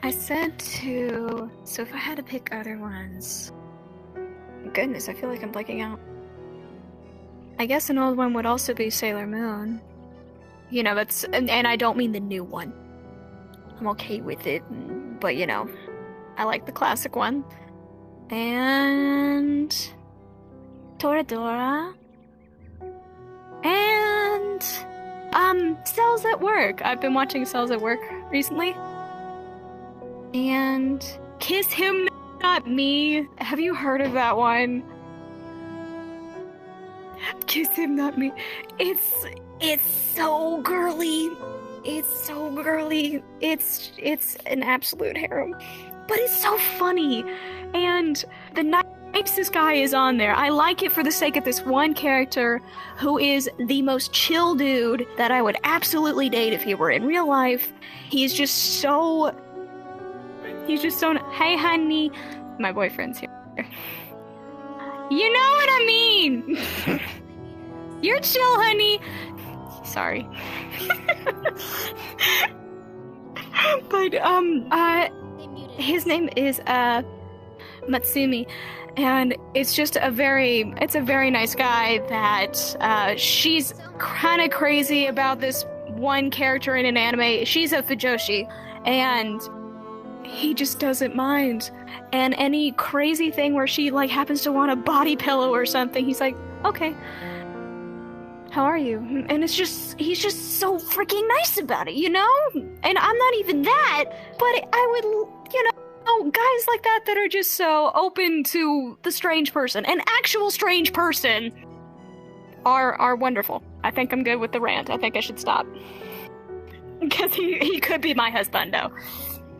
I said to... So if I had to pick other ones... Goodness, I feel like I'm blanking out. I guess an old one would also be Sailor Moon. You know, that's... And I don't mean the new one. I'm okay with it, but you know, I like the classic one. And... Toradora. And... Cells at Work. I've been watching Cells at Work recently. And... Kiss Him Not Me. Have you heard of that one? Kiss Him Not Me. It's so girly. It's so girly. It's an absolute harem. But it's so funny. And the nicest guy is on there. I like it for the sake of this one character who is the most chill dude that I would absolutely date if he were in real life. He's just so... Hey, honey. My boyfriend's here. You know what I mean! You're chill, honey! Sorry. But, his name is, Matsumi, and it's just a very nice guy that, she's kinda crazy about this one character in an anime. She's a Fujoshi, and he just doesn't mind. And any crazy thing where she, like, happens to want a body pillow or something, he's like, okay. How are you? And he's just so freaking nice about it, you know? And I'm not even that, but I would, you know, guys like that are just so open to the strange person, an actual strange person, are wonderful. I think I'm good with the rant. I think I should stop. Because he could be my husbando.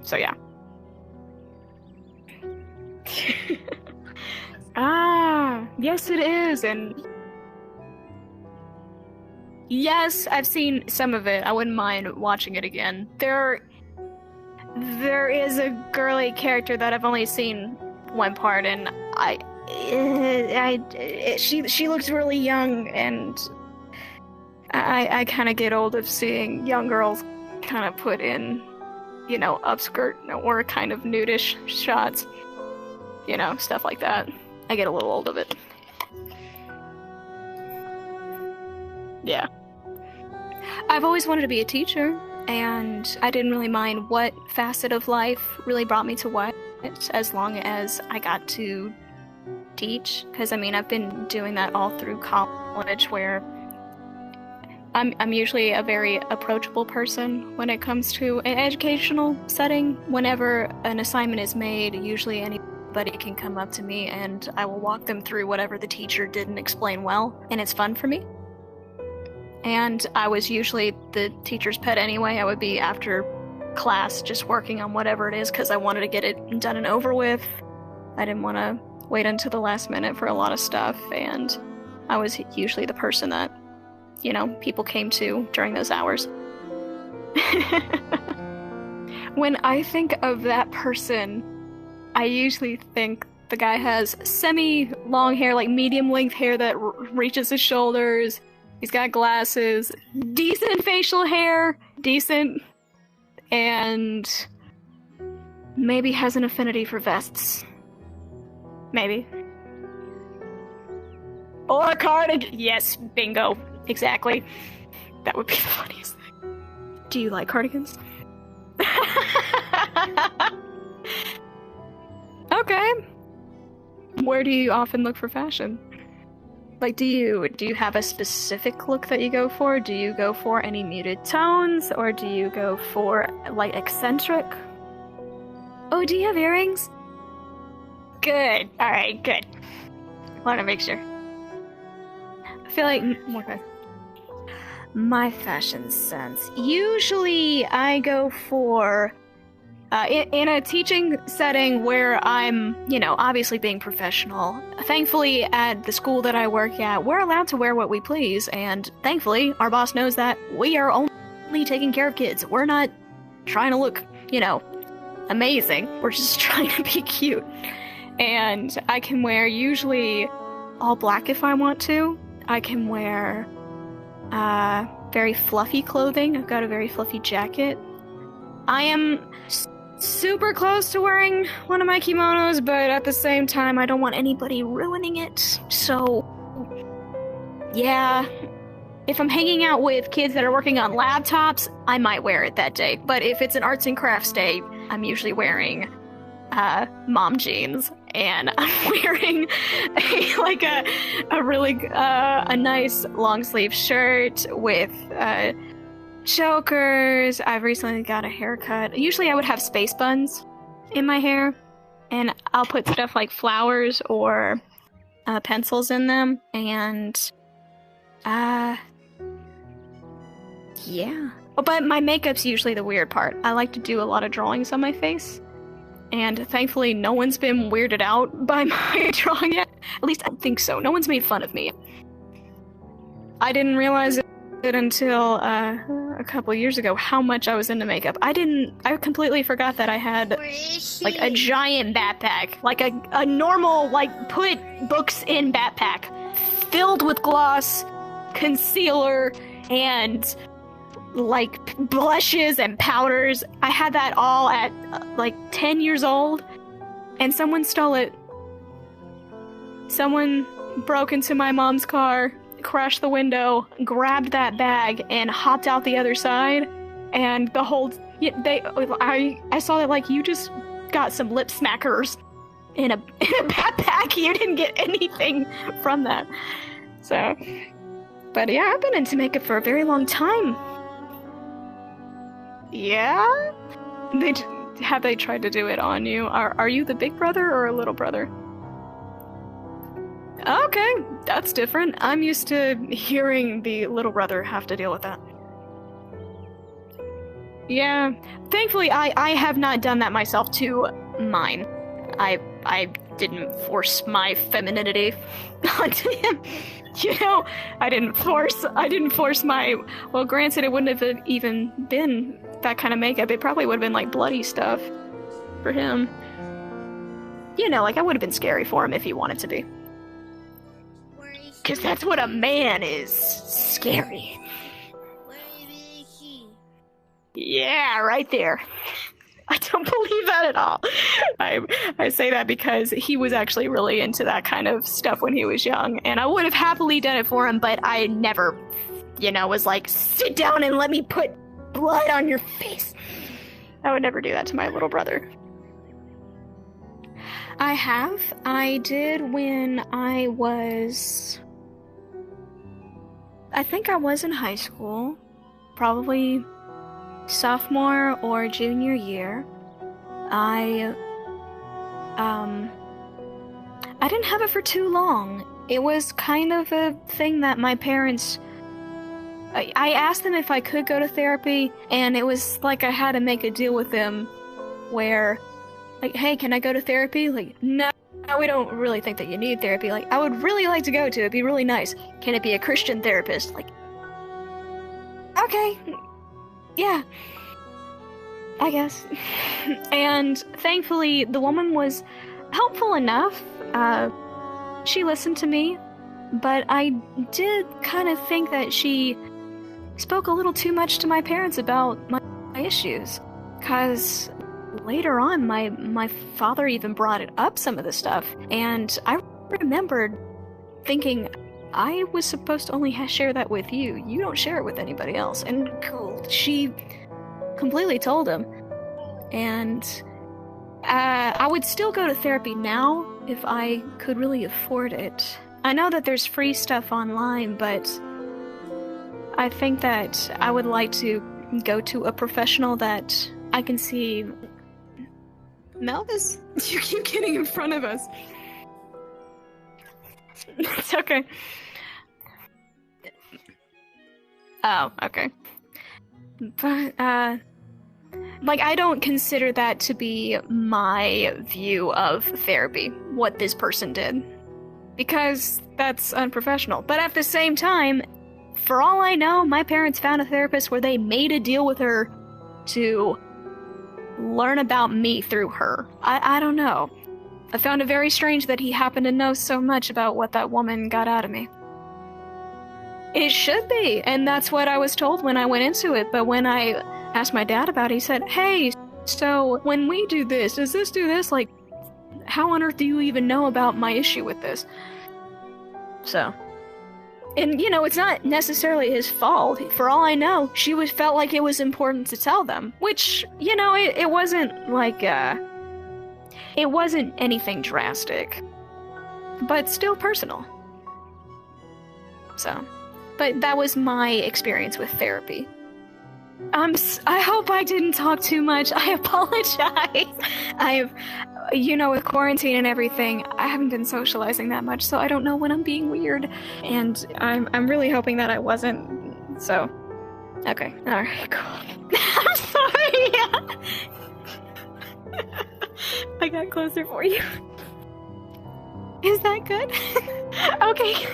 So yeah. Yes it is, and... Yes, I've seen some of it. I wouldn't mind watching it again. There is a girly character that I've only seen one part, and she looks really young, and I kind of get old of seeing young girls kind of put in, you know, upskirt or kind of nudish shots, you know, stuff like that. I get a little old of it. Yeah. I've always wanted to be a teacher, and I didn't really mind what facet of life really brought me to what, as long as I got to teach. Because, I mean, I've been doing that all through college, where I'm usually a very approachable person when it comes to an educational setting. Whenever an assignment is made, usually anybody can come up to me, and I will walk them through whatever the teacher didn't explain well, and it's fun for me. And I was usually the teacher's pet anyway. I would be after class just working on whatever it is because I wanted to get it done and over with. I didn't want to wait until the last minute for a lot of stuff, and I was usually the person that, you know, people came to during those hours. When I think of that person, I usually think the guy has semi-long hair, like medium-length hair that reaches his shoulders. He's got glasses, decent facial hair, and maybe has an affinity for vests. Maybe. Or a cardigan. Yes, bingo. Exactly. That would be the funniest thing. Do you like cardigans? Okay. Where do you often look for fashion? Like, do you have a specific look that you go for? Do you go for any muted tones? Or do you go for, like, eccentric? Oh, do you have earrings? Good. Alright, good. Want to make sure. I feel like... Okay. My fashion sense. Usually, I go for... in a teaching setting where I'm, you know, obviously being professional. Thankfully, at the school that I work at, we're allowed to wear what we please, and thankfully, our boss knows that we are only taking care of kids. We're not trying to look, you know, amazing. We're just trying to be cute. And I can wear usually all black if I want to. I can wear very fluffy clothing. I've got a very fluffy jacket. I am super close to wearing one of my kimonos, but at the same time, I don't want anybody ruining it. So, yeah. If I'm hanging out with kids that are working on laptops, I might wear it that day. But if it's an arts and crafts day, I'm usually wearing mom jeans, and I'm wearing a really nice long sleeve shirt with chokers. I've recently got a haircut. Usually I would have space buns in my hair, and I'll put stuff like flowers or pencils in them, and yeah. Oh, but my makeup's usually the weird part. I like to do a lot of drawings on my face, and thankfully no one's been weirded out by my drawing yet. At least I think so. No one's made fun of me. I didn't realize it until a couple years ago how much I was into makeup. I completely forgot that I had like a giant backpack, like a normal, like, put books in backpack filled with gloss, concealer, and like blushes and powders. I had that all at like 10 years old, and someone stole it. Someone broke into my mom's car, crashed the window, grabbed that bag, and hopped out the other side. And the whole I saw that, like, you just got some lip smackers in a backpack. You didn't get anything from that. So, but yeah, I've been into makeup for a very long time. Yeah? Have they tried to do it on you? Are you the big brother or a little brother? Okay, that's different. I'm used to hearing the little brother have to deal with that. Yeah, thankfully I have not done that myself to mine. I didn't force my femininity onto him. You know, I didn't force my, well, granted, it wouldn't have even been that kind of makeup. It probably would have been like bloody stuff for him. You know, like, I would have been scary for him if he wanted to be. Because that's what a man is. Scary. Yeah, right there. I don't believe that at all. I say that because he was actually really into that kind of stuff when he was young, and I would have happily done it for him, but I never, was like, sit down and let me put blood on your face. I would never do that to my little brother. I did when I think I was in high school, probably sophomore or junior year. I didn't have it for too long. It was kind of a thing that my parents, I asked them if I could go to therapy, and it was like I had to make a deal with them where, like, hey, can I go to therapy? Like, no, we don't really think that you need therapy. Like, I would really like to go to it. It'd be really nice. Can it be a Christian therapist? Like, okay. Yeah. I guess. And thankfully, the woman was helpful enough. She listened to me, but I did kind of think that she spoke a little too much to my parents about my issues. Because later on, my father even brought it up, some of the stuff, and I remembered thinking, I was supposed to only share that with you. You don't share it with anybody else. And cool, she completely told him. And I would still go to therapy now if I could really afford it. I know that there's free stuff online, but I think that I would like to go to a professional that I can see. Melvis, you keep getting in front of us. It's okay. Oh, okay. But, like, I don't consider that to be my view of therapy, what this person did. Because that's unprofessional. But at the same time, for all I know, my parents found a therapist where they made a deal with her to learn about me through her. I don't know. I found it very strange that he happened to know so much about what that woman got out of me. It should be, and that's what I was told when I went into it, but when I asked my dad about it, he said, hey, So, when we do this, does this do this? Like, how on earth do you even know about my issue with this? So... And, you know, it's not necessarily his fault. For all I know, she felt like it was important to tell them. Which, you know, it wasn't like, it wasn't anything drastic. But still personal. So. But that was my experience with therapy. I hope I didn't talk too much. I apologize. You know, with quarantine and everything, I haven't been socializing that much, so I don't know when I'm being weird. And I'm really hoping that I wasn't. So, okay, all right, cool. I'm sorry. I got closer for you. Is that good? Okay.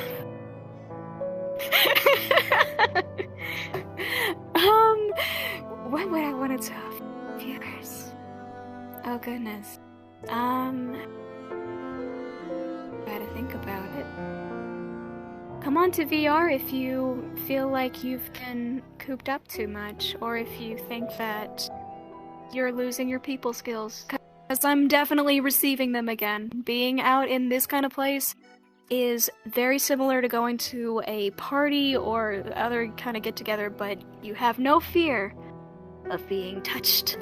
What would I want to tell viewers? Oh goodness. Gotta think about it. Come on to VR if you feel like you've been cooped up too much, or if you think that you're losing your people skills. Because I'm definitely receiving them again. Being out in this kind of place is very similar to going to a party or other kind of get-together, but you have no fear of being touched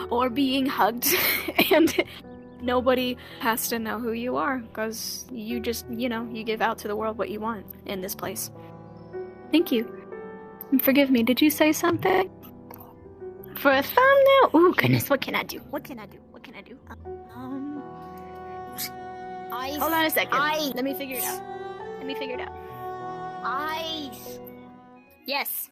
or being hugged, and nobody has to know who you are, because you just, you know, you give out to the world what you want in this place. Thank you. And forgive me, did you say something? For a thumbnail? Ooh, goodness, what can I do? What can I do? Hold on a second. Let me figure it out. Ice. Yes.